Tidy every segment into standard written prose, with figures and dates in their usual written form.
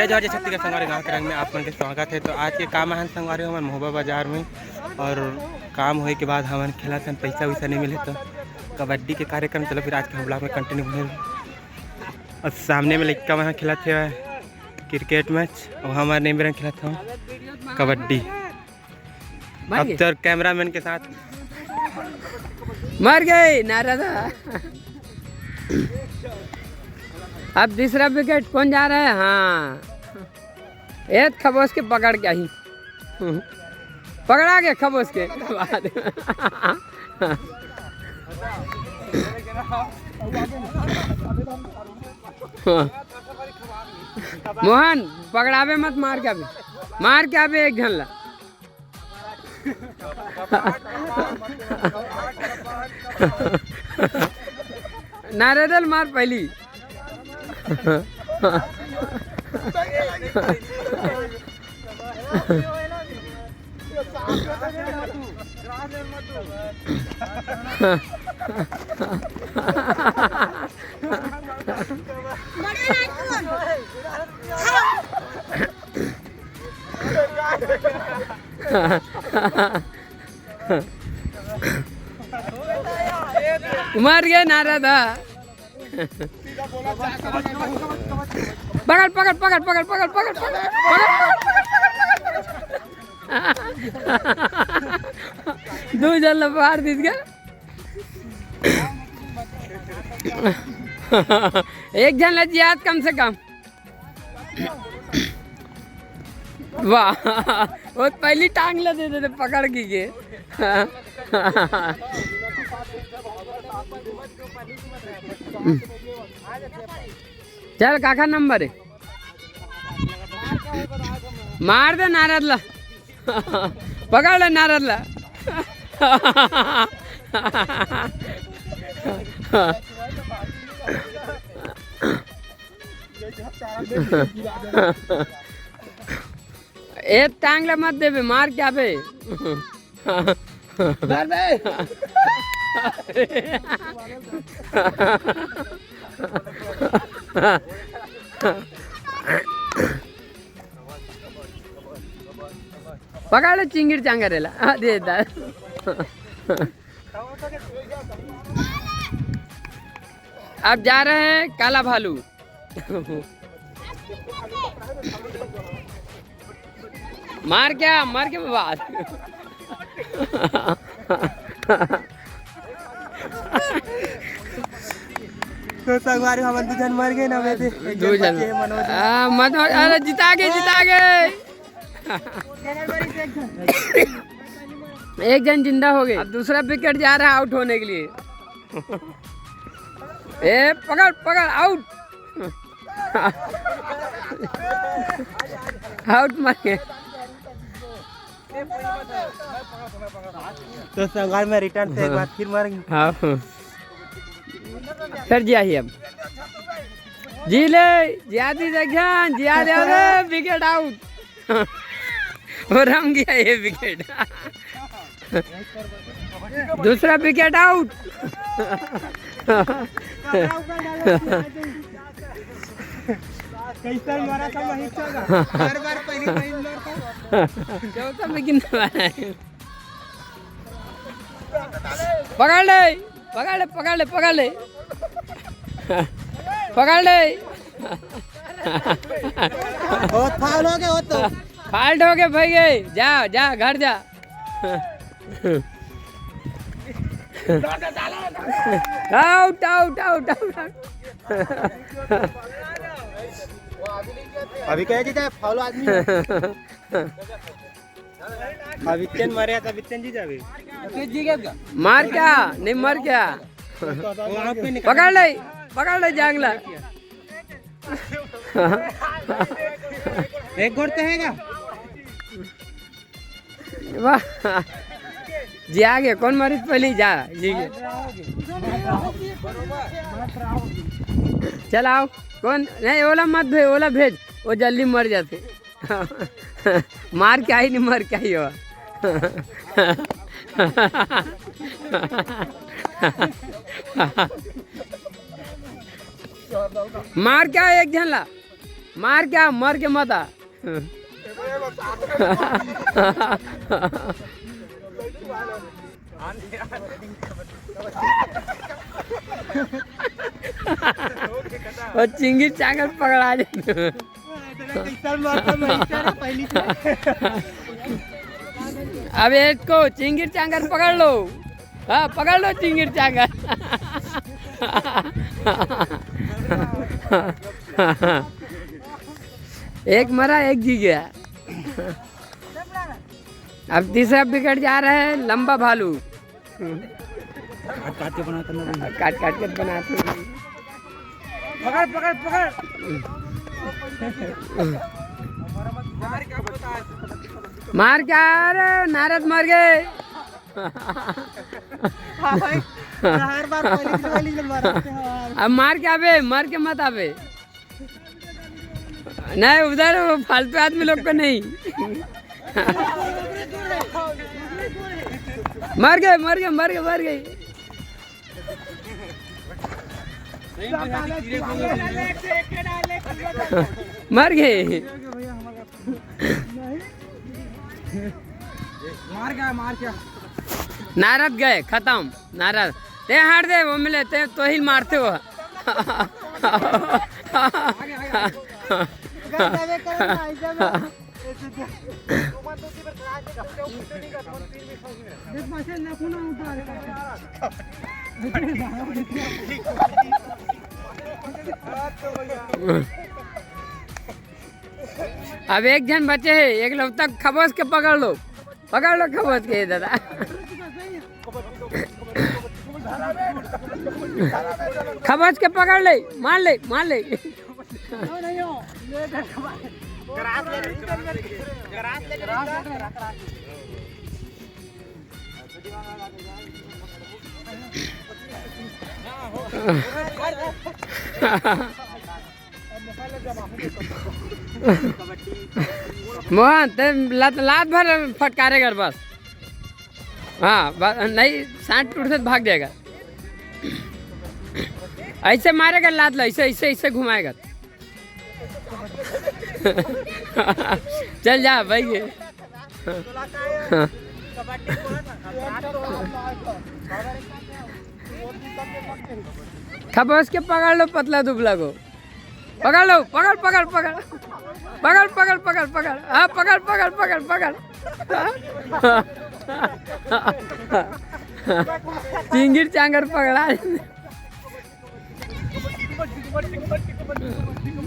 जय जवाहर जय छत्तीसगढ़ संगवारी गाँव के रंग में आप मन के स्वागत है। तो आज के काम हन संगवारी हमन महोबा बाजार में और काम होए के बाद हमन खेला सन पैसा वैसा नहीं मिले तो कबड्डी के कार्यक्रम चलो फिर आज के ब्लॉग में कंटिन्यू बने। और सामने में लड़का मन खेला थे क्रिकेट मैच और हमारे नेम रंग खेला था कबड्डी। अब तो कैमरामैन के साथ मर गए नारा था। अब दूसरा विकेट कौन जा रहा है? हाँ एक खबोस के पकड़ के ही पकड़ा के खबोस के बाद मोहन पकड़ावे मत, मार के आवे एक घंला। नारेदल मार पहली। मर गया नारा था। पकड़ पकड़ पकड़ पकड़ पकड़ पकड़ दो जल बाहर दीज गया। एक जन लजियात कम से कम। वाह वो पहली टांग ले दे पकड़ के चल काका नंबर है मार दे नारदला। पकड़ ले नारदला। एक टांगला मत देवे, मार क्या बे। पकड़ लो चिंगड़ चांगरेला दे दा। अब जा रहे हैं काला भालू। मार के बाद तो संगवारी हमन दो जन मर गए ना वैसे दो जन मत। अरे जिता गए एक जन जिंदा हो गए। अब दूसरा विकेट जा रहा है आउट होने के लिए। ए पकड़ पकड़ आउट। आउट मार के तो संगवारी में रिटर्न से एक बार फिर मार गए। हाँ फिर जिया ही अब जी ले जियादी जगह जिया दे रे विकेट आउट। और हम गया ये विकेट। दूसरा विकेट आउट। मारा था हर बार पहली चौथा विकेट पकड़ ले पकड़ ले पकड़ ले पकड़ ले पकड़ ले। फाउल हो गए तो फाल्ट हो गए भाई गए। जा जा घर जा। Out out out out. अभी कह जीता फाउल आदमी अभी तेन मारे था बितन जी जावे मार क्या नहीं मर क्या। पकड़ ले जांगला। एक गोड़ तो हैगा। वाह जी आ गए। कौन मारी पहले जा जी चल आओ। कौन नहीं ओला मत भेज, ओला भेज वो जल्दी मर जाते। मार क्या ही नहीं मर क्या ही हो। मार क्या एक झनला मार क्या मर के मत आ। और चिंगी चांगर पकड़ा जाए। अब इसको चिंगी चांगर पकड़ लो। हाँ पकड़ लो चिंगी चांगर। एक मरा एक जी गया। अब तीसरा विकेट जा रहा है लंबा भालू। काट के बनाते पकड़ पकड़ पकड़। मार क्या रे नारद मर गए। अब मार के आवे मर के मत आवे। नहीं उधर फालतू आदमी लोग को नहीं। मर गए मर गए मर गए मर गए। मर गए। मार क्या नारद गए खत्म। नारद ते हार दे वो मिले ते तो ही मारते हो। अब एक जन बचे है एक लोग तक खबोस के पकड़ लो खबोस के दादा। खबोस के पकड़ ले मार ले। मोहन ते लात भर फटकारेगा बस। हाँ नहीं सांड टूट से भाग जाएगा। ऐसे मारेगा लात लो ऐसे घुमाएगा। चल जा भाई। खबोस के पकड़ लो पतला दुबला को। पकड़ लो पकड़। हाँ पकड़। चिंगिर चांगर पकड़ा।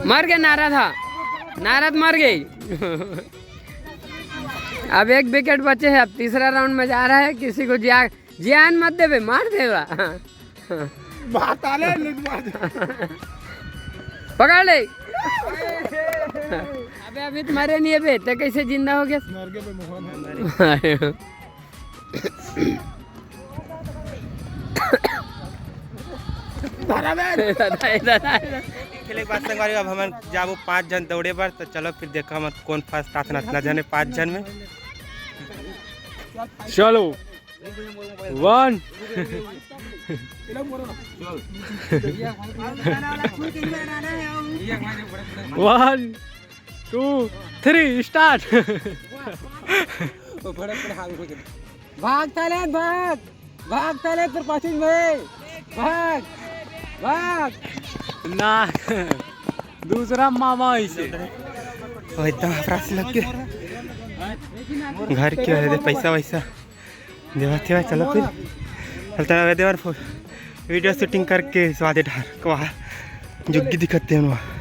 मर गए नारद मर गई। अब एक विकेट बचे है। अब तीसरा राउंड में जा रहा है। किसी को जियान मत देवे मार देगा। पकड़ ले। अबे तुम्हारे नहीं है तो कैसे जिंदा हो गया। खेले के बाद संगवारी अब हम जाबो 5 जन दौड़े पर तो चलो फिर देखा मत कौन फर्स्ट आता ना जाने 5 जन में। चलो 1 1 2 3 स्टार्ट। भाग फिर पासिंग में भाग ना दूसरा मामा ऐसे एकदम फ्रास लग गया। घर क्यों है पैसा वैसा देवा चलो फिर चलता देवर वीडियो शूटिंग करके स्वाद ढार जुग्गी दिखते हैं वहाँ।